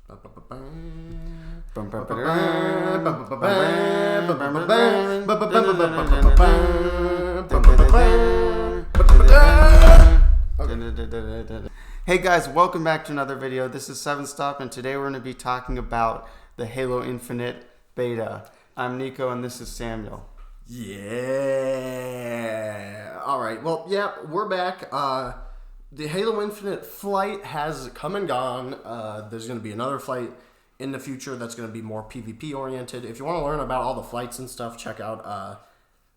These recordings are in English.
Hey guys, welcome back to another video. This is 7stop, and today we're going to be talking about the Halo Infinite beta. I'm Nico, and this is Samuel. Yeah. All right. Well, yeah, we're back. The Halo Infinite flight has come and gone. There's going to be another flight in the future that's going to be more PvP oriented. If you want to learn about all the flights and stuff, check out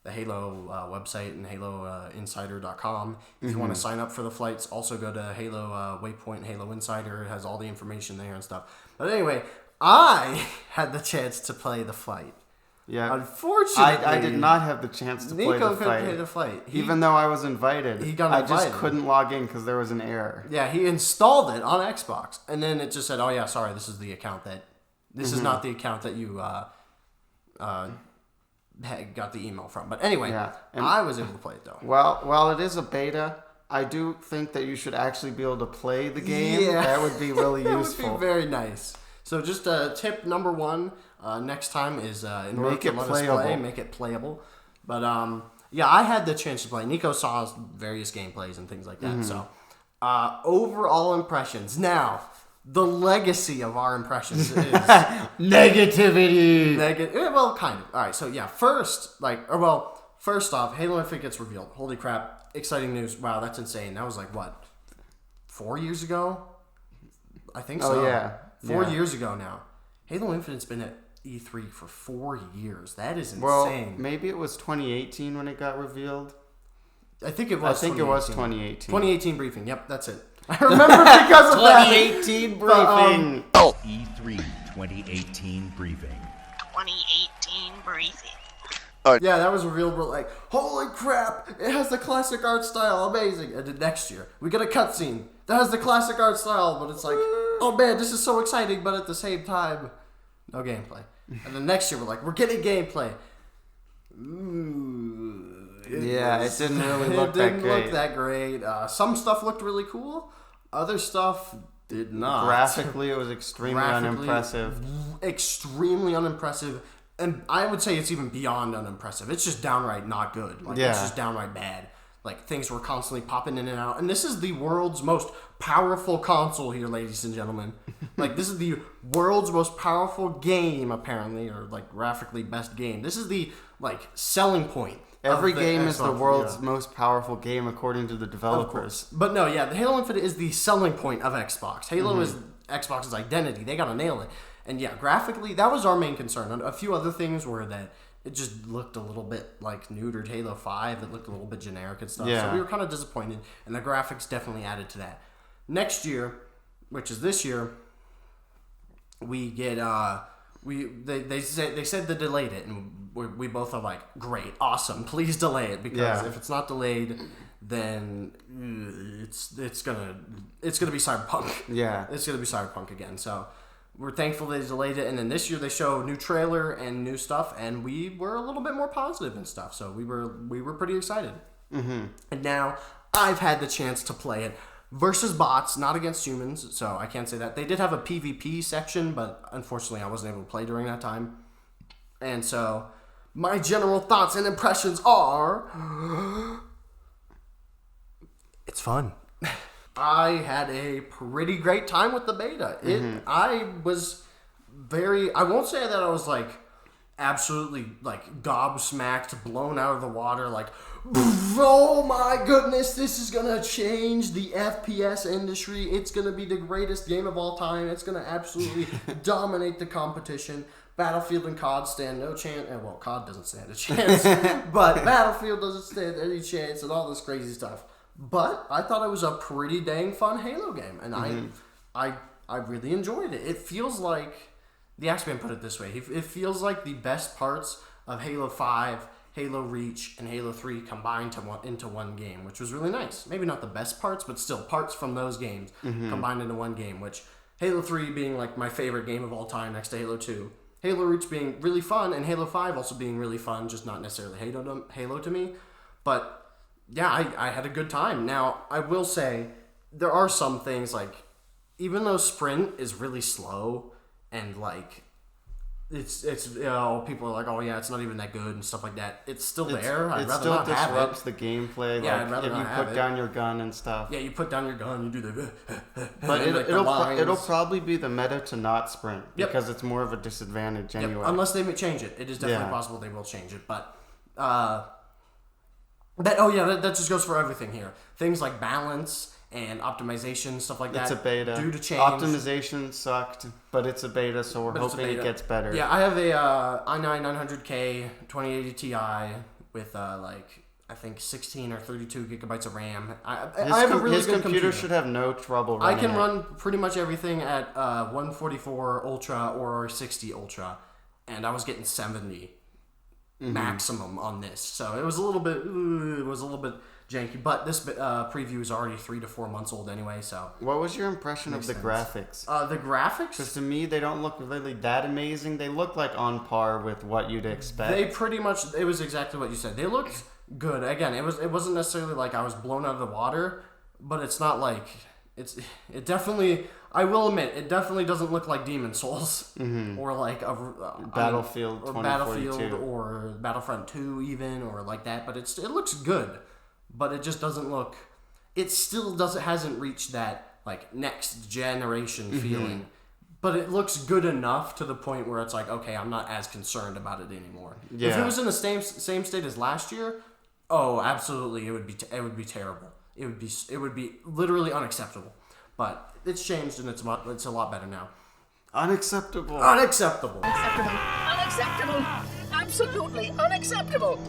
the Halo website and HaloInsider.com. If you want to sign up for the flights, also go to Halo Waypoint, Halo Insider. It has all the information there and stuff. But anyway, I had the chance to play the flight. Yeah. Unfortunately, I did not have the chance to play the couldn't play the flight. Even though I was invited. He got invited. I just couldn't log in because there was an error. Yeah, he installed it on Xbox, and then it just said, "Oh yeah, sorry, this is the account that this is not the account that you got the email from." But anyway, I was able to play it though. Well, while it is a beta, I do think that you should actually be able to play the game. Yeah. That would be really useful. That would be very nice. So just tip number one. Next time is in order to let us play, make it playable. But yeah, I had the chance to play. Nico saw various gameplays and things like that. So overall impressions. Now, the legacy of our impressions is negativity. Well, kind of. All right. So yeah, first off, Halo Infinite gets revealed. Holy crap! Exciting news! Wow, that's insane. That was like what, 4 years ago? I think so. Oh yeah, 4 years ago now. Halo Infinite's been at E3 for 4 years. That is insane. Well, maybe it was 2018 when it got revealed. I think it was. 2018. 2018 briefing. Yep, that's it. I remember because of 2018 briefing. E3 2018 briefing. 2018 briefing. Yeah, that was revealed. We're like, holy crap! It has the classic art style. Amazing. And then next year, we get a cutscene that has the classic art style, but it's like, oh man, this is so exciting, but at the same time, no gameplay. And then next year, we're like, we're getting gameplay. It didn't really look that great. Some stuff looked really cool. Other stuff did not. Graphically, it was extremely unimpressive. Extremely unimpressive. And I would say it's even beyond unimpressive. It's just downright not good. It's just downright bad. Like, things were constantly popping in and out. And this is the world's most powerful console here, ladies and gentlemen. Like, this is the world's most powerful game, apparently, or, like, graphically best game. This is the, like, selling point. Every game is the world's most powerful game, according to the developers. But no, the Halo Infinite is the selling point of Xbox. Halo is Xbox's identity. They gotta nail it. And yeah, graphically, that was our main concern. A few other things were that it just looked a little bit like neutered Halo 5. It looked a little bit generic and stuff. So we were kind of disappointed, and the graphics definitely added to that. Next year, which is this year, we get they said they delayed it, and we both are like, great, awesome, please delay it, because if it's not delayed, then it's gonna be Cyberpunk. Yeah, it's gonna be Cyberpunk again. So we're thankful they delayed it, and then this year they show a new trailer and new stuff, and we were a little bit more positive and stuff. So we were pretty excited. And now I've had the chance to play it versus bots, not against humans. So I can't say that. They did have a PvP section, but unfortunately I wasn't able to play during that time. And so my general thoughts and impressions are, it's fun. I had a pretty great time with the beta. I won't say that I was like absolutely like gobsmacked, blown out of the water, like, oh my goodness, this is gonna change the FPS industry. It's gonna be the greatest game of all time. It's gonna absolutely dominate the competition. Battlefield and COD stand no chance. Well, COD doesn't stand a chance, but Battlefield doesn't stand any chance, and all this crazy stuff. But I thought it was a pretty dang fun Halo game, and I really enjoyed it. It feels like, the Axeman put it this way, it feels like the best parts of Halo 5, Halo Reach, and Halo 3 combined into one game, which was really nice. Maybe not the best parts, but still parts from those games combined into one game, which Halo 3 being like my favorite game of all time next to Halo 2. Halo Reach being really fun, and Halo 5 also being really fun, just not necessarily Halo to me. But yeah, I had a good time. Now, I will say, there are some things like even though sprint is really slow and like it's people are like, oh yeah, it's not even that good and stuff like that. It's still there. I'd rather not have it. It still disrupts the gameplay. Yeah, like I'd rather if you not have put it. down your gun and stuff. Yeah, you put down your gun, you do the But and, like, it'll probably be the meta to not sprint because it's more of a disadvantage anyway. Unless they change it. It is definitely possible they will change it. But that just goes for everything here. Things like balance and optimization, stuff like that. It's a beta. Due to change. Optimization sucked, but it's a beta, so we're hoping it gets better. Yeah, I have a i9 900K 2080 Ti with I think 16 or 32 gigabytes of RAM. I have a really good computer should have no trouble running I can run pretty much everything at 144 Ultra or 60 Ultra, and I was getting 70 maximum on this. So it was a little bit janky, but this preview is already 3 to 4 months old anyway. So what was your impression of the graphics? The graphics? Because to me, they don't look really that amazing. They look like on par with what you'd expect. They pretty much, it was exactly what you said. They looked good. Again, it wasn't necessarily like I was blown out of the water, but it's not like it definitely. I will admit, it definitely doesn't look like Demon Souls or like a Battlefield or 2042 or Battlefront 2 even or like that. But it looks good, but it just doesn't look. It still hasn't reached that like next generation feeling. But it looks good enough to the point where it's like, okay, I'm not as concerned about it anymore. Yeah. If it was in the same state as last year, oh, absolutely, it would be terrible. It would be literally unacceptable. But it's changed and it's a lot better now. Unacceptable. Unacceptable. Unacceptable. Absolutely unacceptable.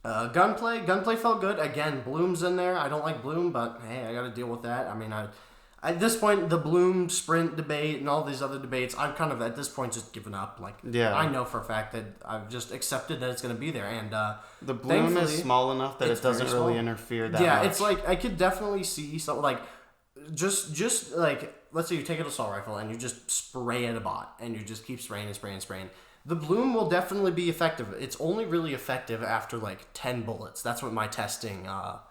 Gunplay felt good. Again, Bloom's in there. I don't like Bloom, but hey, I got to deal with that. I mean, at this point, the Bloom sprint debate and all these other debates, I've kind of at this point just given up. Like, I know for a fact that I've just accepted that it's going to be there, and the Bloom is small enough that it doesn't really interfere that much. Yeah, it's like I could definitely see something like just like let's say you take an assault rifle and you just spray at a bot and you just keep spraying and spraying and spraying. The Bloom will definitely be effective. It's only really effective after like 10 bullets. That's what my testing saw.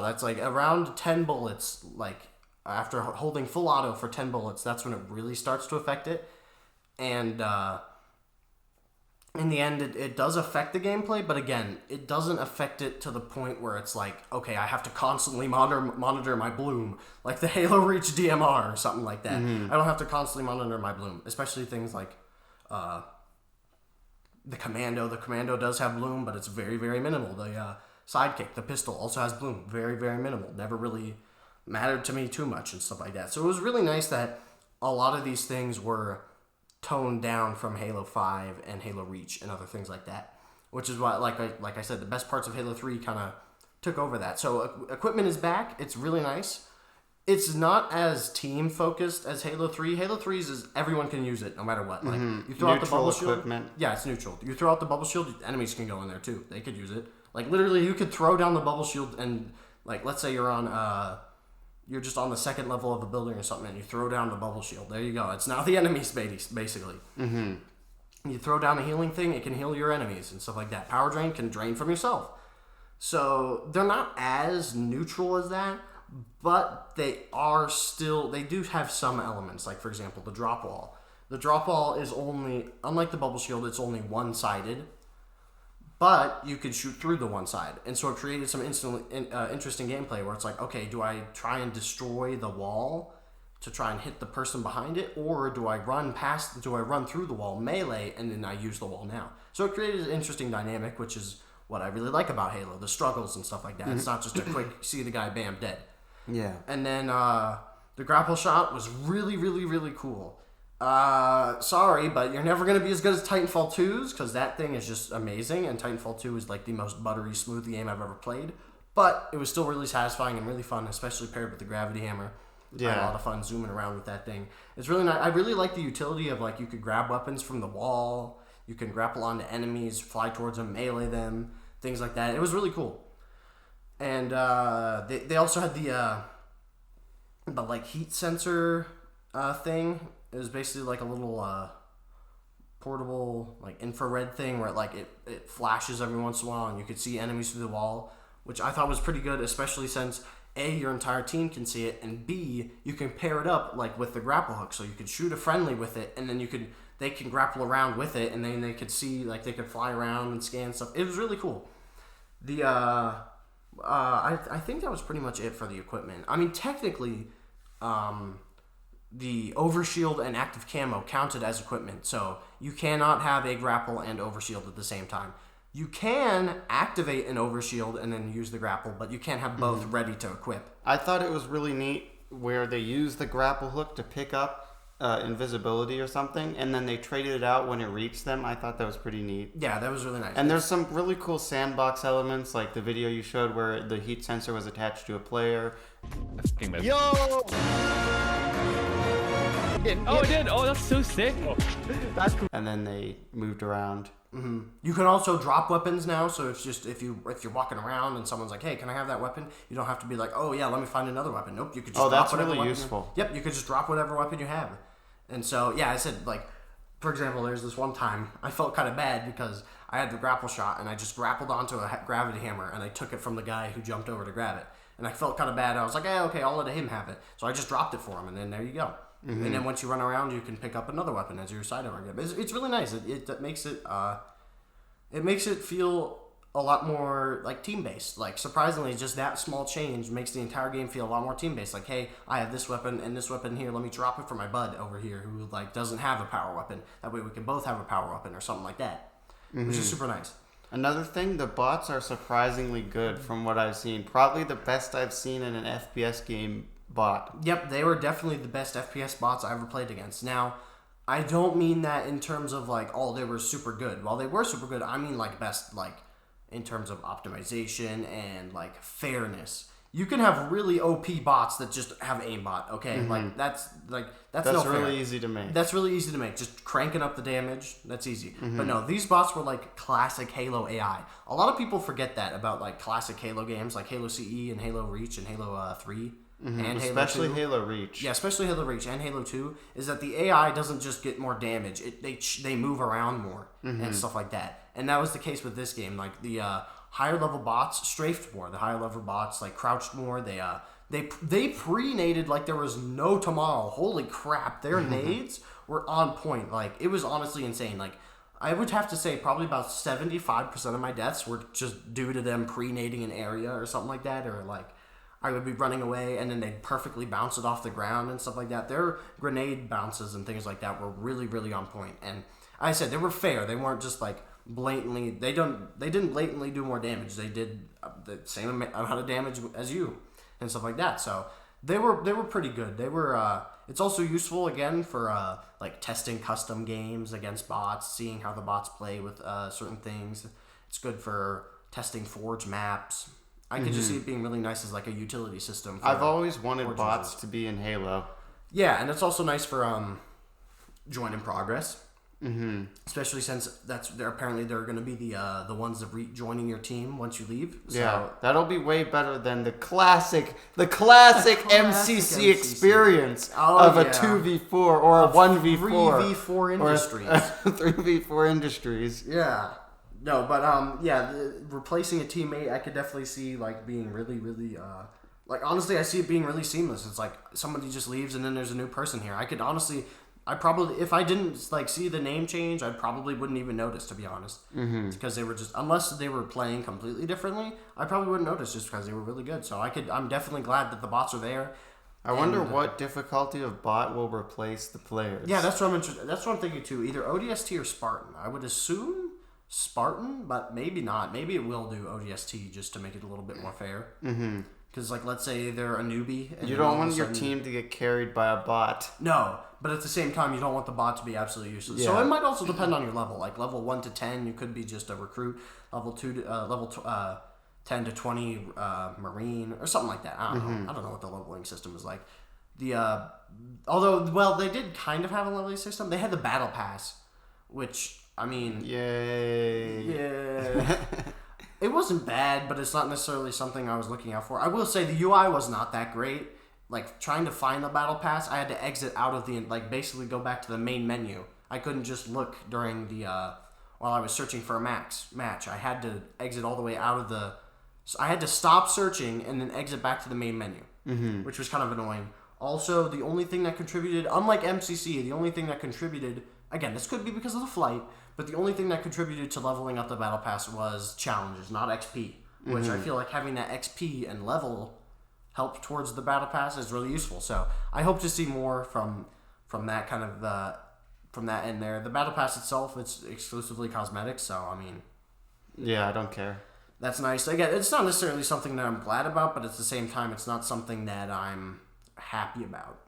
That's like around 10 bullets, like after holding full auto for 10 bullets, that's when it really starts to affect it. And in the end, it does affect the gameplay, but again, it doesn't affect it to the point where it's like, okay, I have to constantly monitor my Bloom, like the Halo Reach DMR or something like that. I don't have to constantly monitor my Bloom, especially things like the Commando. The Commando does have Bloom, but it's very, very minimal. The Sidekick, the pistol, also has Bloom. Very, very minimal. Never really mattered to me too much and stuff like that. So it was really nice that a lot of these things were toned down from Halo 5 and Halo Reach and other things like that. Which is why, like I said, the best parts of Halo 3 kind of took over that. So equipment is back. It's really nice. It's not as team focused as Halo 3. Halo 3 is everyone can use it no matter what. Like you throw out the bubble equipment. shield. Yeah, it's neutral. You throw out the bubble shield, enemies can go in there too. They could use it. Like literally, you could throw down the bubble shield and like let's say you're on you're just on the second level of a building or something, and you throw down the bubble shield. There you go. It's now the enemy's basically. You throw down a healing thing, it can heal your enemies and stuff like that. Power drain can drain from yourself. So they're not as neutral as that, but they do have some elements. Like for example, the drop wall. The drop wall is only, unlike the bubble shield, it's only one-sided. But you could shoot through the one side. And so it created some interesting gameplay where it's like, okay, do I try and destroy the wall to try and hit the person behind it? Or do I run through the wall melee and then I use the wall now? So it created an interesting dynamic, which is what I really like about Halo, the struggles and stuff like that. It's not just a quick, see the guy, bam, dead. Yeah. And then the grapple shot was really, really, really cool. Sorry, but you're never going to be as good as Titanfall 2's because that thing is just amazing, and Titanfall 2 is like the most buttery, smooth game I've ever played. But it was still really satisfying and really fun, especially paired with the gravity hammer. Yeah. I had a lot of fun zooming around with that thing. It's really nice. I really like the utility of like you could grab weapons from the wall, you can grapple onto enemies, fly towards them, melee them, things like that. It was really cool. And they also had the like heat sensor thing. It was basically like a little portable like infrared thing where it flashes every once in a while and you could see enemies through the wall, which I thought was pretty good, especially since A, your entire team can see it, and B, you can pair it up like with the grapple hook, so you could shoot a friendly with it, and then they can grapple around with it, and then they could see, like, they could fly around and scan stuff. It was really cool. The I think that was pretty much it for the equipment. I mean, technically, the overshield and active camo counted as equipment, so you cannot have a grapple and overshield at the same time. You can activate an overshield and then use the grapple, but you can't have both ready to equip. I thought it was really neat where they used the grapple hook to pick up invisibility or something, and then they traded it out when it reached them. I thought that was pretty neat. Yeah, that was really nice. And there's some really cool sandbox elements, like the video you showed where the heat sensor was attached to a player. Yo! Oh, it did! Oh, that's so sick! That's cool. And then they moved around. Mm-hmm. You can also drop weapons now, so it's just if you're walking around and someone's like, "Hey, can I have that weapon?" You don't have to be like, "Oh yeah, let me find another weapon." Nope, you could just drop whatever weapon. Useful. Yep, you could just drop whatever weapon you have. And so yeah, I said, like, for example, there's this one time I felt kind of bad because I had the grapple shot and I just grappled onto a gravity hammer and I took it from the guy who jumped over to grab it, and I felt kind of bad. I was like, okay, I'll let him have it. So I just dropped it for him, and then there you go. Mm-hmm. And then once you run around, you can pick up another weapon as your sidearm. It's really nice. It makes it feel a lot more like team-based. Like, surprisingly, just that small change makes the entire game feel a lot more team-based. Like, hey, I have this weapon and this weapon here. Let me drop it for my bud over here who, like, doesn't have a power weapon. That way we can both have a power weapon or something like that, which is super nice. Another thing, the bots are surprisingly good from what I've seen. Probably the best I've seen in an FPS game bot. Yep, they were definitely the best FPS bots I ever played against. Now, I don't mean that in terms of like, oh, they were super good. While they were super good, I mean like best, like in terms of optimization and like fairness. You can have really OP bots that just have aimbot, okay? Mm-hmm. That's no fair. Really easy to make. That's really easy to make. Just cranking up the damage, that's easy. Mm-hmm. But no, these bots were like classic Halo AI. A lot of people forget that about like classic Halo games like Halo CE and Halo Reach and Halo 3. Mm-hmm. And especially Halo Reach. Yeah, especially Halo Reach and Halo 2, is that the AI doesn't just get more damage. They move around more and stuff like that. And that was the case with this game. Like, the higher level bots strafed more. The higher level bots, like, crouched more. They pre-naded like there was no tomorrow. Holy crap. Their nades were on point. Like, it was honestly insane. Like, I would have to say probably about 75% of my deaths were just due to them pre-nading an area or something like that, or, like, I would be running away, and then they'd perfectly bounce it off the ground and stuff like that. Their grenade bounces and things like that were really, really on point. And I said they were fair. They weren't just like blatantly. They didn't blatantly do more damage. They did the same amount of damage as you and stuff like that. So they were pretty good. They were. It's also useful again for like testing custom games against bots, seeing how the bots play with certain things. It's good for testing Forge maps. I could just see it being really nice as like a utility system. I've always wanted bots to be in Halo. Yeah, and it's also nice for join in progress. Mm-hmm. Especially since they're going to be the ones that joining your team once you leave. So, yeah, that'll be way better than the classic MCC experience of a 2v4 or a 1v4 3v4 Industries. 3v4 Industries. Yeah. No, but replacing a teammate, I could definitely see like being really, really like honestly, I see it being really seamless. It's like somebody just leaves and then there's a new person here. I probably if I didn't like see the name change, I probably wouldn't even notice, to be honest, because they were just unless they were playing completely differently, I probably wouldn't notice just because they were really good. So I'm definitely glad that the bots are there. I wonder what difficulty of bot will replace the players. Yeah, that's what I'm interested. That's what I'm thinking too. Either ODST or Spartan. I would assume Spartan, but maybe not. Maybe it will do ODST just to make it a little bit more fair. Because, like, let's say they're a newbie. And you don't want your team to get carried by a bot. No, but at the same time, you don't want the bot to be absolutely useless. Yeah. So it might also depend on your level. Like, level 1 to 10, you could be just a recruit. Level 10 to 20, Marine, or something like that. I don't know. I don't know what the leveling system is like. Although, they did kind of have a leveling system. They had the Battle Pass, which... I mean, yay! Yeah, it wasn't bad, but it's not necessarily something I was looking out for. I will say the UI was not that great. Like trying to find the battle pass, I had to exit out of basically go back to the main menu. I couldn't just look during the while I was searching for a match. I had to exit all the way out of the So I had to stop searching and then exit back to the main menu, which was kind of annoying. Also, the only thing that contributed, unlike MCC, the only thing that contributed, again, this could be because of the flight, but the only thing that contributed to leveling up the battle pass was challenges, not XP, which I feel like having that XP and level help towards the battle pass is really useful. So I hope to see more from that kind of from that in there. The battle pass itself, it's exclusively cosmetic, so I mean, yeah, I don't care. That's nice. Again, it's not necessarily something that I'm glad about, but at the same time, it's not something that I'm happy about.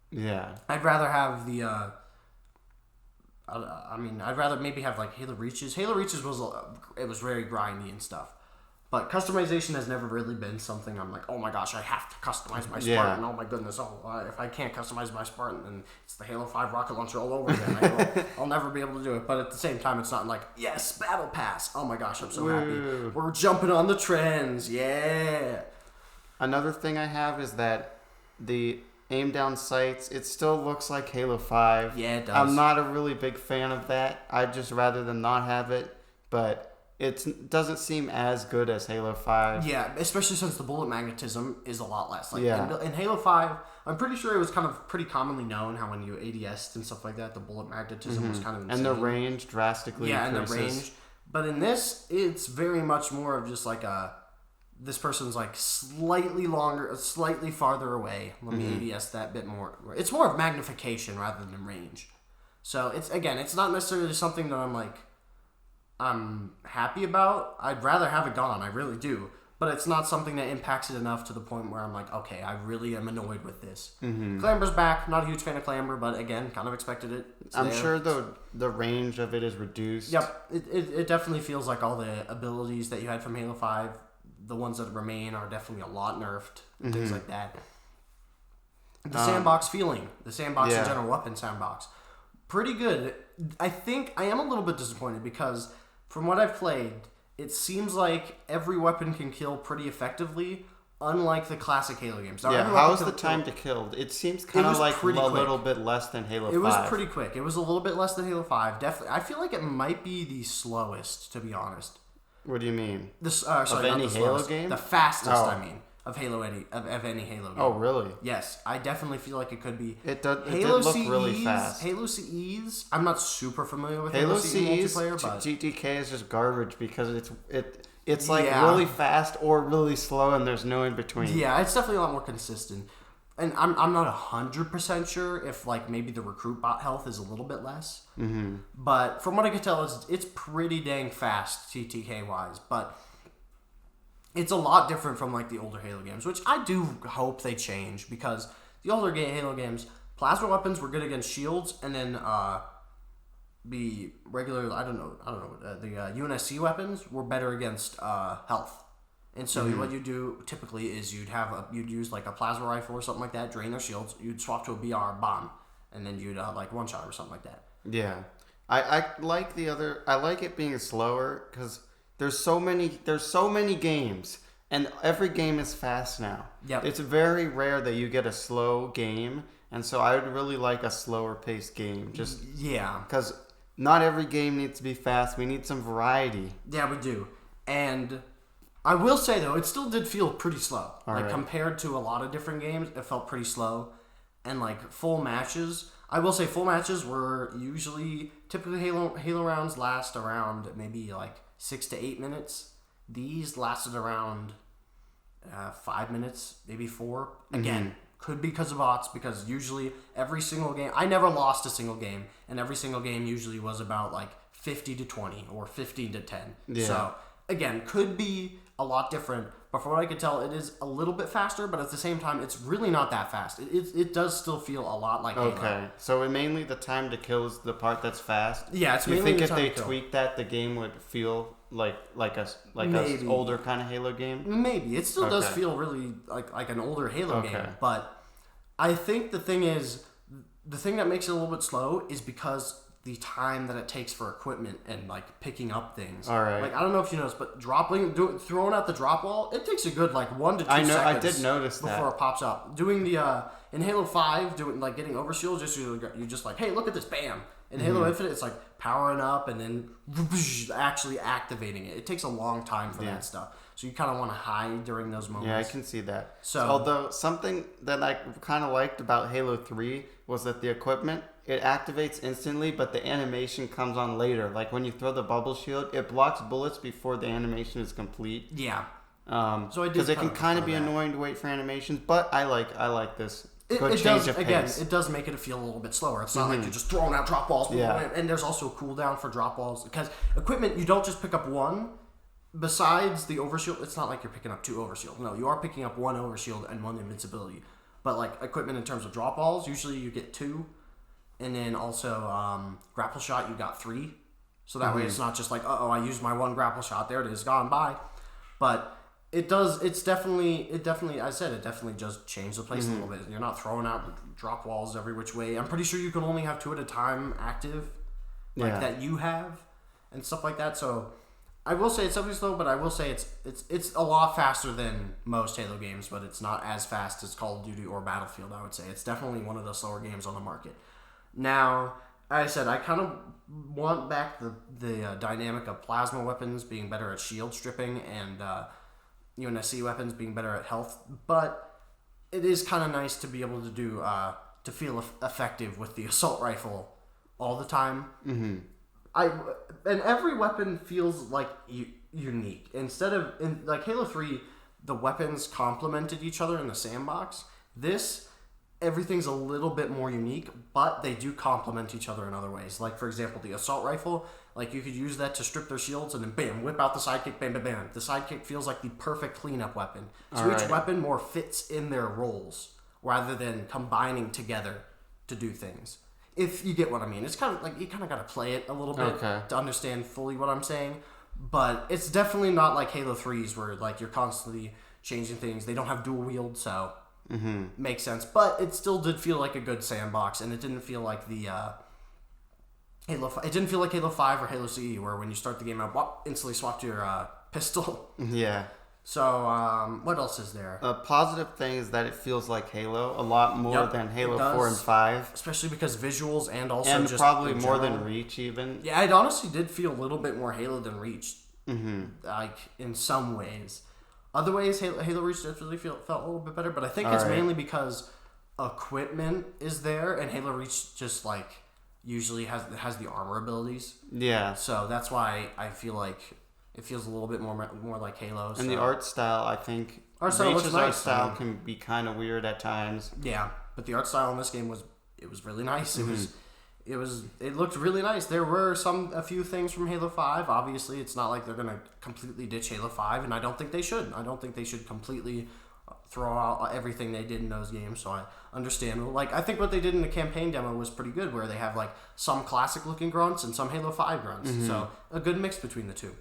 Yeah. I'd rather have the. I'd rather maybe have like Halo Reaches. Halo Reaches was very grindy and stuff, but customization has never really been something I'm like, oh my gosh, I have to customize my Spartan. Oh my goodness, if I can't customize my Spartan, then it's the Halo 5 rocket launcher all over again. I'll never be able to do it. But at the same time, it's not like, yes, battle pass. Oh my gosh, I'm so happy. We're jumping on the trends. Yeah. Another thing I have is that the aim down sights, it still looks like Halo 5. Yeah, it does. I'm not a really big fan of that. I'd just rather than not have it, but it doesn't seem as good as Halo 5. Yeah, especially since the bullet magnetism is a lot less. Like Yeah. in Halo 5, I'm pretty sure it was kind of pretty commonly known how when you ADS'd and stuff like that, the bullet magnetism was kind of insane. And the range drastically increases. and the range. But in this, it's very much more of just like this person's like slightly longer, slightly farther away. Let me ADS that bit more. It's more of magnification rather than range. So it's not necessarily something that I'm happy about. I'd rather have it gone. I really do. But it's not something that impacts it enough to the point where I'm like, okay, I really am annoyed with this. Clamber's back. Not a huge fan of Clamber, but again, kind of expected it. I'm sure the range of it is reduced. Yep. It definitely feels like all the abilities that you had from Halo 5, the ones that remain, are definitely a lot nerfed and things like that. The sandbox feeling. The sandbox and general weapon sandbox. Pretty good. I think I am a little bit disappointed because from what I've played, it seems like every weapon can kill pretty effectively, unlike the classic Halo games. Now, how's the time to kill? It seems kind of like a little bit less than Halo 5. It was pretty quick. It was a little bit less than Halo 5. Definitely. I feel like it might be the slowest, to be honest. What do you mean? Sorry, any not the Halo slowest. game? The fastest, I mean, of any Halo game. Oh, really? Yes, I definitely feel like it could be. It did look really fast. Halo CEs, I'm not super familiar with Halo CE CEs, multiplayer, but GTK is just garbage because it's like really fast or really slow and there's no in between. Yeah, it's definitely a lot more consistent. And I'm not 100% sure if like maybe the recruit bot health is a little bit less. But from what I can tell, it's pretty dang fast TTK wise. But it's a lot different from like the older Halo games, which I do hope they change because the older Halo games, plasma weapons were good against shields, and then the regular the UNSC weapons were better against health. And so what you do typically is you'd use like a plasma rifle or something like that, drain their shields. You'd swap to a BR bomb, and then you'd like one shot or something like that. Yeah, I like I like it being slower because there's so many games, and every game is fast now. Yep. It's very rare that you get a slow game, and so I would really like a slower paced game. Just because not every game needs to be fast. We need some variety. Yeah, we do, and I will say though, it still did feel pretty slow. Compared to a lot of different games, it felt pretty slow. And like full matches, I will say full matches were typically Halo rounds last around maybe like 6 to 8 minutes. These lasted around 5 minutes, maybe 4. Again, could be because of bots, because usually every single game, I never lost a single game, and every single game usually was about like 50 to 20 or 15 to 10. Yeah. So again, could be a lot different, but from what I could tell, it is a little bit faster, but at the same time, it's really not that fast. It does still feel a lot like Halo. Okay, so mainly the time to kill is the part that's fast? Yeah, it's mainly you think the if time they to kill. tweaked that, the game would feel like a older kind of Halo game? Maybe. It still does feel really like an older Halo game, but I think the thing that makes it a little bit slow is because the time that it takes for equipment and like picking up things. All right. Like I don't know if you noticed, but throwing out the drop wall, it takes a good like 1 to 2 seconds. I did notice that before it pops up. Doing the in Halo 5, doing like getting overshield, you just like, hey, look at this, bam. In Halo Infinite, it's like powering up and then actually activating it. It takes a long time for that stuff. So you kind of want to hide during those moments. Yeah, I can see that. So, although something that I kind of liked about Halo 3 was that the equipment, it activates instantly, but the animation comes on later. Like when you throw the bubble shield, it blocks bullets before the animation is complete. Yeah. So I did because it can kind of be annoying to wait for animations, but I like this. It does, again, it does make it feel a little bit slower. It's not like you're just throwing out drop balls. Yeah. And there's also a cooldown for drop balls. Because equipment, you don't just pick up one. Besides the overshield, it's not like you're picking up 2 overshield. No, you are picking up 1 overshield and 1 invincibility. But like equipment in terms of drop balls, usually you get 2. And then also grapple shot, you got 3. So that way it's not just like, I used my 1 grapple shot. There it is, gone, bye. But it definitely just change the place a little bit. You're not throwing out drop walls every which way. I'm pretty sure you can only have 2 at a time active, that you have, and stuff like that. So I will say it's definitely slow, but I will say it's a lot faster than most Halo games, but it's not as fast as Call of Duty or Battlefield. I would say it's definitely one of the slower games on the market. Now, as I said, I kind of want back the dynamic of plasma weapons being better at shield stripping and UNSC weapons being better at health, but it is kind of nice to be able to do to feel effective with the assault rifle all the time. And every weapon feels like unique. Instead of in like Halo 3, the weapons complemented each other in the sandbox. Everything's a little bit more unique, but they do complement each other in other ways. Like, for example, the assault rifle, like, you could use that to strip their shields and then, bam, whip out the sidekick, bam, bam, bam. The sidekick feels like the perfect cleanup weapon. So each weapon more fits in their roles rather than combining together to do things. If you get what I mean. It's kind of like, you kind of got to play it a little bit to understand fully what I'm saying. But it's definitely not like Halo 3's where, like, you're constantly changing things. They don't have dual wield, so... Makes sense, but it still did feel like a good sandbox, and it didn't feel like the Halo. It didn't feel like Halo 5 or Halo CE, where when you start the game out, instantly swap to your pistol. Yeah. So what else is there? A positive thing is that it feels like Halo a lot more than Halo 4 and 5, especially because visuals and also and just probably more than Reach even. Yeah, it honestly did feel a little bit more Halo than Reach, like in some ways. Other ways, Halo Reach definitely felt a little bit better, but I think it's mainly because equipment is there, and Halo Reach just like usually has the armor abilities. Yeah. So that's why I feel like it feels a little bit more like Halo. And the art style, I think, Reach's art style can be kind of weird at times. Yeah, but the art style in this game was really nice. It looked really nice. There were a few things from Halo 5. Obviously, it's not like they're going to completely ditch Halo 5, and I don't think they should. I don't think they should completely throw out everything they did in those games, so I understand. Like, I think what they did in the campaign demo was pretty good, where they have, like, some classic-looking grunts and some Halo 5 grunts. So, a good mix between the two.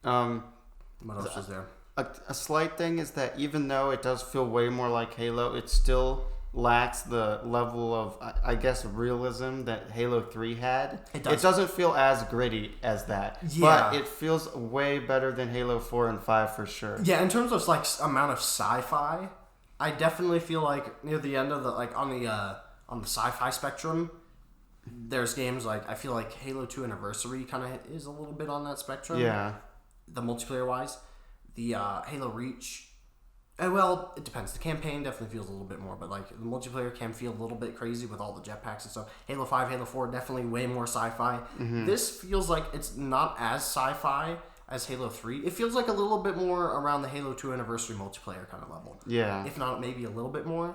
What else is there? A slight thing is that even though it does feel way more like Halo, it still lacks the level of, I guess, realism that Halo 3 had. It doesn't feel as gritty as that. Yeah. But it feels way better than Halo 4 and 5 for sure. Yeah, in terms of like amount of sci-fi, I definitely feel like near the end of the, like on the sci-fi spectrum, there's games like, I feel like Halo 2 Anniversary kind of is a little bit on that spectrum. Yeah. The multiplayer wise. The Halo Reach, well, it depends. The campaign definitely feels a little bit more, but like the multiplayer can feel a little bit crazy with all the jetpacks and stuff. Halo 5, Halo 4, definitely way more sci-fi. This feels like it's not as sci-fi as Halo 3. It feels like a little bit more around the Halo 2 Anniversary multiplayer kind of level. Yeah. If not, maybe a little bit more.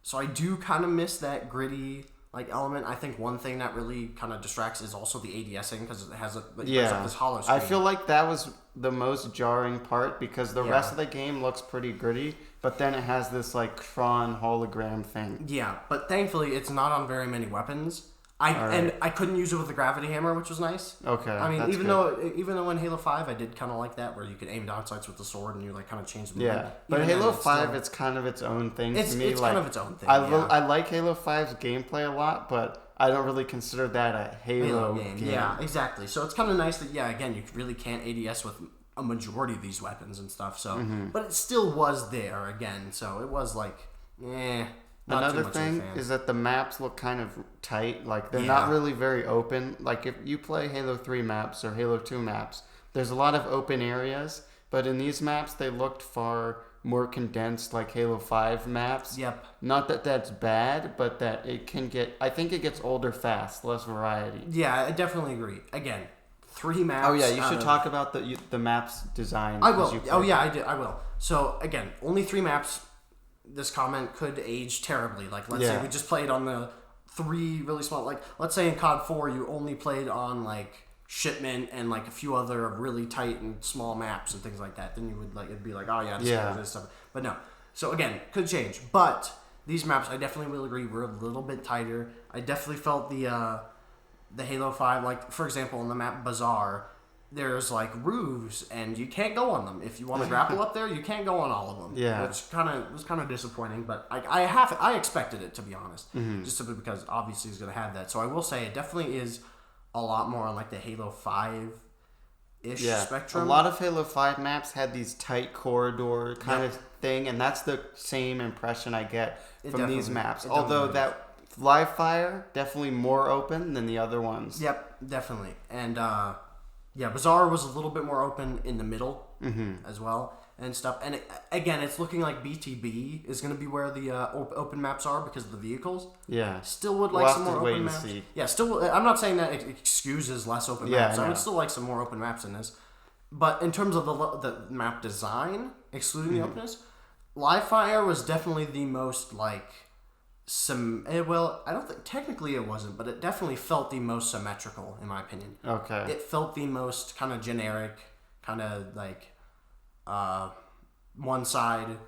So I do kind of miss that gritty like element. I think one thing that really kind of distracts is also the ADSing, because it has this hollow screen. I feel like that was the most jarring part, because the rest of the game looks pretty gritty, but then it has this like Tron hologram thing. Yeah, but thankfully it's not on very many weapons. And I couldn't use it with the gravity hammer, which was nice. Okay. I mean, even though in Halo 5 I did kind of like that, where you could aim down sights with the sword and you like kind of change the movement. Yeah, but Halo 5 it's kind of its own thing to me. It's like, kind of its own thing. I like Halo 5's gameplay a lot, but I don't really consider that a Halo game. Yeah, exactly. So it's kind of nice that again, you really can't ADS with a majority of these weapons and stuff. So, but it still was there again. So it was like, Another thing is that the maps look kind of tight. Like, they're not really very open. Like, if you play Halo 3 maps or Halo 2 maps, there's a lot of open areas, but in these maps they looked far more condensed, like Halo 5 maps. Yep. Not that that's bad, but that it can get... I think it gets older fast, less variety. Yeah, I definitely agree. Again, 3 maps. Oh yeah, you should talk about the maps design. I will. Oh yeah, I will. So again, only 3 maps. This comment could age terribly. Like let's say we just played on the 3 really small. Like let's say in COD 4 you only played on like Shipment and like a few other really tight and small maps and things like that. Then you would like it'd be like, oh yeah, this stuff. But no. So again, could change. But these maps, I definitely will agree, were a little bit tighter. I definitely felt the Halo 5, like for example, on the map Bazaar, there's like roofs and you can't go on them. If you want to grapple up there, you can't go on all of them. Yeah, which was kind of disappointing. But I expected it, to be honest, just simply because obviously he's gonna have that. So I will say it definitely is a lot more on like the Halo 5-ish spectrum. A lot of Halo 5 maps had these tight corridor kind of thing, and that's the same impression I get from these maps. Although that live fire definitely more open than the other ones. Yep, definitely. And Bazaar was a little bit more open in the middle as well and stuff. And again, it's looking like BTB is going to be where the open maps are because of the vehicles. Yeah. Still would like some more open maps. See. Yeah, still. I'm not saying that excuses less open maps. I would still like some more open maps in this. But in terms of the map design, excluding the openness, live fire was definitely the most like... I don't think technically it wasn't, but it definitely felt the most symmetrical in my opinion. Okay. It felt the most kind of generic, kind of like one side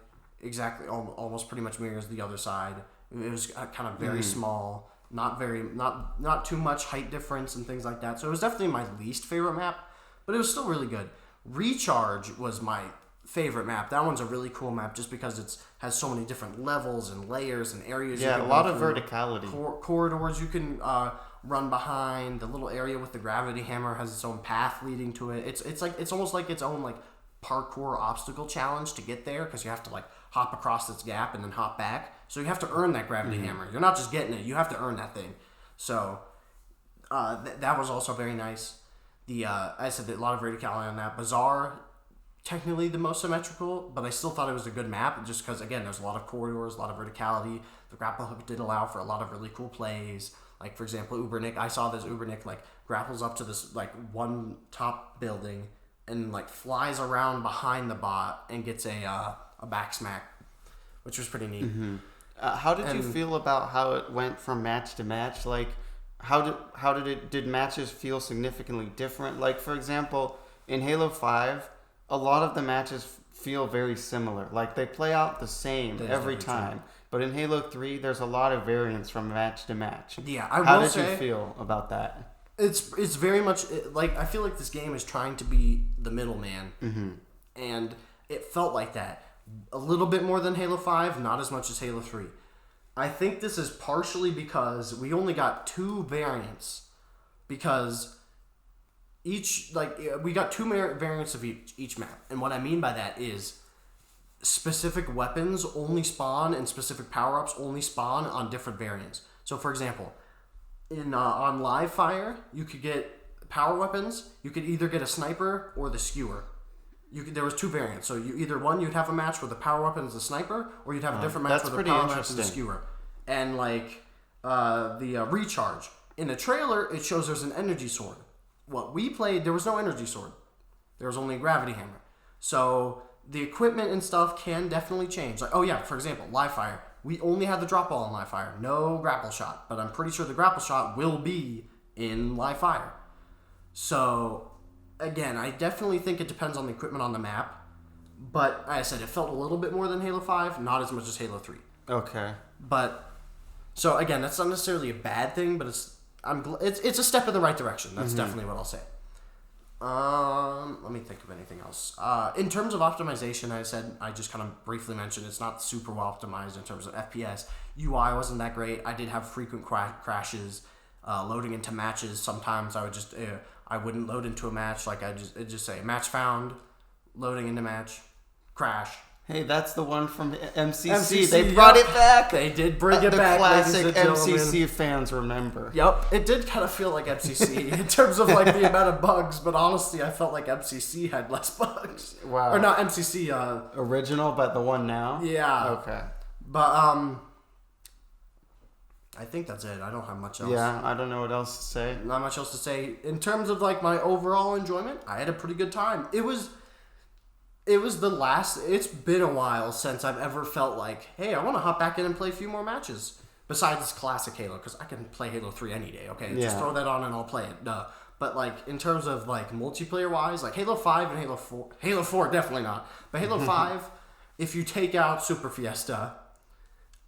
exactly almost pretty much mirrors the other side. It was kind of very small, not too much height difference and things like that. So it was definitely my least favorite map, but it was still really good. Recharge was my favorite map. That one's a really cool map just because it has so many different levels and layers and areas. Yeah, you can a lot of verticality. Corridors you can run behind. The little area with the gravity hammer has its own path leading to it. It's almost like its own like parkour obstacle challenge to get there because you have to like hop across this gap and then hop back. So you have to earn that gravity hammer. You're not just getting it. You have to earn that thing. So that was also very nice. I said a lot of verticality on that. Bazaar, technically the most symmetrical, but I still thought it was a good map just because, again, there's a lot of corridors, a lot of verticality. The grapple hook did allow for a lot of really cool plays. Like, for example, Ubernick, I saw this Ubernick, like, grapples up to this, like, one top building and, like, flies around behind the bot and gets a back smack, which was pretty neat. How did you feel about how it went from match to match? Like, did matches feel significantly different? Like, for example, in Halo 5, a lot of the matches feel very similar. Like, they play out the same every time. True. But in Halo 3, there's a lot of variance from match to match. Yeah, How did you feel about that? It's very much, like, I feel like this game is trying to be the middleman. And it felt like that. A little bit more than Halo 5, not as much as Halo 3. I think this is partially because we only got 2 variants. Because... we got 2 variants of each map. And what I mean by that is specific weapons only spawn and specific power-ups only spawn on different variants. So, for example, on live fire, you could get power weapons. You could either get a sniper or the skewer. There was 2 variants. So, you'd have a match where the power weapon is the sniper, or you'd have a different match where the power weapon is the skewer. And, the recharge. In the trailer, it shows there's an energy sword. What we played, there was no energy sword. There was only a gravity hammer. So the equipment and stuff can definitely change. Like, for example, live fire. We only had the drop ball in live fire. No grapple shot. But I'm pretty sure the grapple shot will be in live fire. So, again, I definitely think it depends on the equipment on the map. But, like I said, it felt a little bit more than Halo 5, not as much as Halo 3. Okay. But, so again, that's not necessarily a bad thing, but it's a step in the right direction. That's definitely what I'll say. Let me think of anything else. In terms of optimization, I just kind of briefly mentioned it's not super well optimized in terms of FPS. UI wasn't that great. I did have frequent crashes. Loading into matches, sometimes I would just I wouldn't load into a match. Like it'd just say match found, loading into match, crash. Hey, that's the one from MCC. MCC, They brought yep. it back. They did bring it the back. classic ladies and MCC gentlemen. fans remember. Yep, it did kind of feel like MCC in terms of like the amount of bugs, but honestly, I felt like MCC had less bugs. Wow. Or not MCC. Original, but the one now. Yeah. Okay. But I think that's it. I don't have much else. Yeah, I don't know what else to say. Not much else to say. In terms of like my overall enjoyment, I had a pretty good time. It was the last. It's been a while since I've ever felt like, hey, I want to hop back in and play a few more matches. Besides classic Halo, because I can play Halo 3 any day. Okay, Yeah. just throw that on and I'll play it. Duh. But like in terms of like multiplayer wise, like Halo 5 and Halo 4 definitely not. But Halo 5, if you take out Super Fiesta,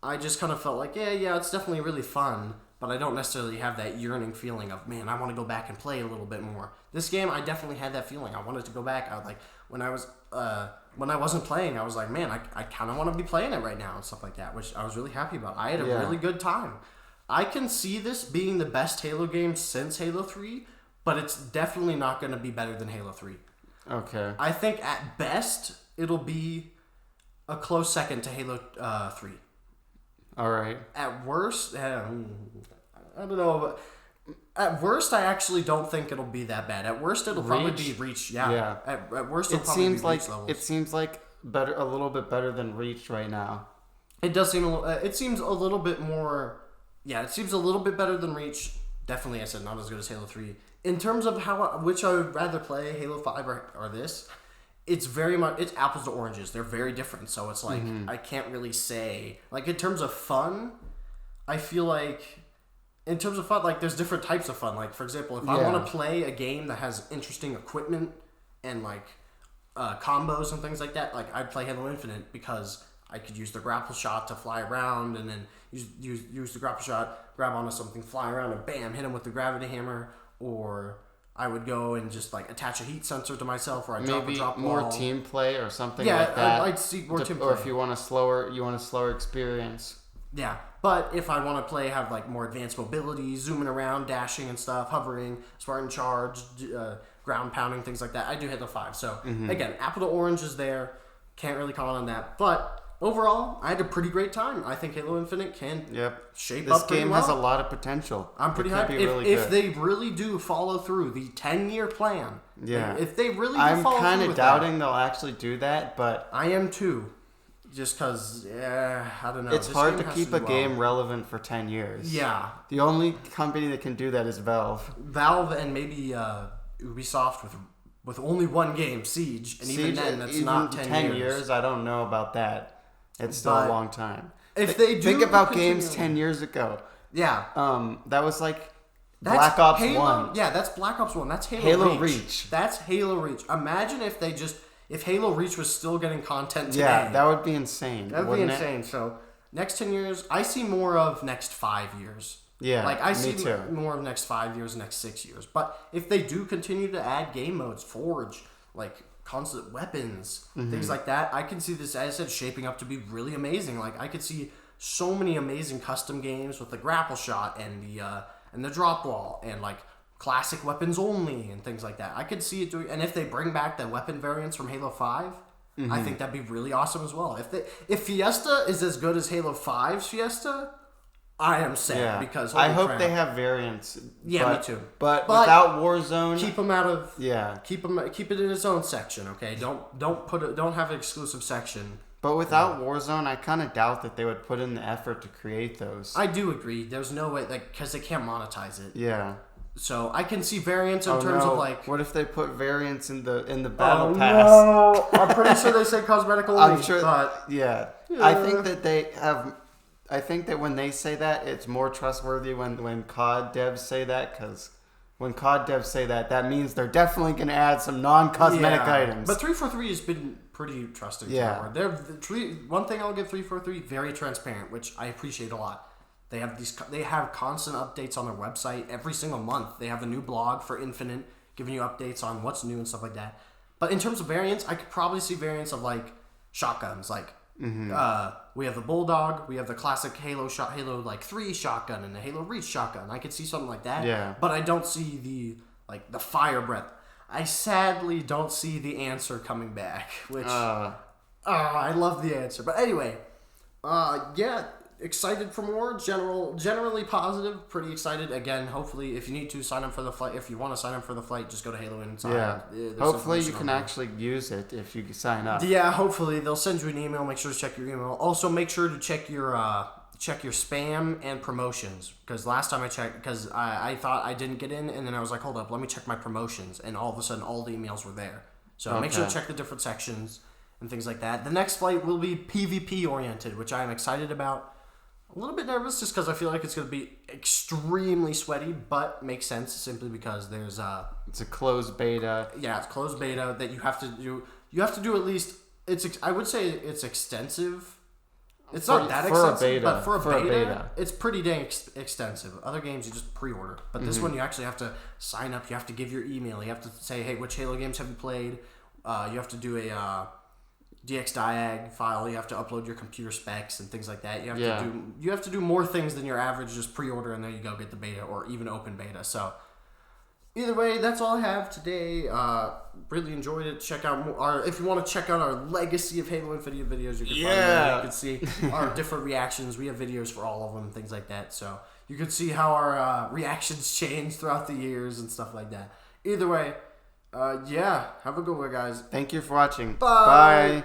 I just kind of felt like, yeah, it's definitely really fun, but I don't necessarily have that yearning feeling of, man, I want to go back and play a little bit more. This game, I definitely had that feeling. I wanted to go back. I was like, when I wasn't playing, I was like, man, I kind of want to be playing it right now and stuff like that, which I was really happy about. I had a really good time. I can see this being the best Halo game since Halo 3, but it's definitely not going to be better than Halo 3. Okay. I think at best, it'll be a close second to Halo 3. All right. At worst, I don't know, but at worst, I actually don't think it'll be that bad. At worst, it'll probably be Reach. Yeah. At worst, it'll probably be Reach levels. It seems like a little bit better than Reach right now. It does seem. It seems a little bit more. Yeah, it seems a little bit better than Reach. Definitely, I said not as good as Halo 3. In terms of which I would rather play, Halo 5 or this. It's very much, it's apples to oranges. They're very different. So it's like, I can't really say, like in terms of fun, I feel like, in terms of fun, like there's different types of fun. Like for example, if I want to play a game that has interesting equipment and like combos and things like that, like I'd play Halo Infinite because I could use the grapple shot to fly around and then use the grapple shot, grab onto something, fly around and bam, hit him with the gravity hammer, or I would go and just like attach a heat sensor to myself, or I'd drop more wall. team play or something like that. I'd see more team play. Or if you want a slower experience. Yeah, but if I want to have like more advanced mobility, zooming around, dashing and stuff, hovering, Spartan charge, ground pounding, things like that, I do Halo 5. So again, apple to orange is there. Can't really comment on that, but overall, I had a pretty great time. I think Halo Infinite can shape up pretty well. This game has a lot of potential. I'm pretty happy. If they really do follow through the 10-year plan, if they really do follow through, I'm kind of doubting they'll actually do that, but I am too. Just because, I don't know. It's hard to keep a game relevant for 10 years. Yeah. The only company that can do that is Valve. Valve and maybe Ubisoft with only one game, Siege. And even then, that's not 10 years. I don't know about that. It's still a long time. If they do think about games 10 years ago. Yeah. That was like Black Ops 1. Yeah, that's Black Ops 1. That's Halo Reach. That's Halo Reach. Imagine if Halo Reach was still getting content today. Yeah, that would be insane. That would be insane. So, next 10 years, I see more of next 5 years. Yeah, like I see more of next 5 years, next 6 years. But if they do continue to add game modes, Forge, like constant weapons, things like that, I can see this, as I said, shaping up to be really amazing. Like I could see so many amazing custom games with the grapple shot and the drop wall and like classic weapons only and things like that. I could see it doing, and if they bring back the weapon variants from Halo 5, I think that'd be really awesome as well. If Fiesta is as good as Halo 5's Fiesta, I am sad because I hope they have variants. Yeah, me too. But without Warzone, keep them out of keep it in its own section. Okay, don't have an exclusive section. But without Warzone, I kind of doubt that they would put in the effort to create those. I do agree. There's no way, because they can't monetize it. Yeah. So I can see variants in terms of like. What if they put variants in the battle pass? No. I'm pretty sure they say cosmetic only. I'm sure. But yeah. I think that they have. I think that when they say that, it's more trustworthy when COD devs say that, because when COD devs say that, that means they're definitely going to add some non-cosmetic items. But 343 has been pretty trusting. Yeah. One thing I'll give 343, very transparent, which I appreciate a lot. They have constant updates on their website every single month. They have a new blog for Infinite, giving you updates on what's new and stuff like that. But in terms of variants, I could probably see variants of like shotguns, like we have the Bulldog, we have the classic Halo like 3 shotgun and the Halo Reach shotgun. I could see something like that. Yeah. But I don't see the fire breath. I sadly don't see the answer coming back, which I love the answer. But anyway, yeah, excited for more. Generally positive. Pretty excited. Again, hopefully, if you need to sign up for the flight, if you want to sign up for the flight, just go to Halo and sign up. Hopefully, you can actually use it if you sign up. Yeah, hopefully they'll send you an email. Make sure to check your email. Also, make sure to check your spam and promotions, because last time I checked, because I thought I didn't get in, and then I was like, hold up, let me check my promotions, and all of a sudden all the emails were there. So make sure to check the different sections and things like that. The next flight will be PvP oriented, which I am excited about. A little bit nervous just because I feel like it's going to be extremely sweaty, but makes sense simply because there's it's a closed beta. Yeah, it's closed beta that you have to do. You have to do at least. I would say it's extensive. It's not that extensive, but for a beta, it's pretty dang extensive. Other games you just pre-order, but this one you actually have to sign up. You have to give your email. You have to say, hey, which Halo games have you played? You have to do a DXDiag file. You have to upload your computer specs and things like that. You have to do more things than your average just pre-order and there you go, get the beta or even open beta. So either way, that's all I have today. Really enjoyed it. Check out if you want to check out our legacy of Halo Infinite videos, you can find them. You can see our different reactions. We have videos for all of them, things like that. So you can see how our reactions change throughout the years and stuff like that. Either way, have a good one, guys. Thank you for watching. Bye. Bye.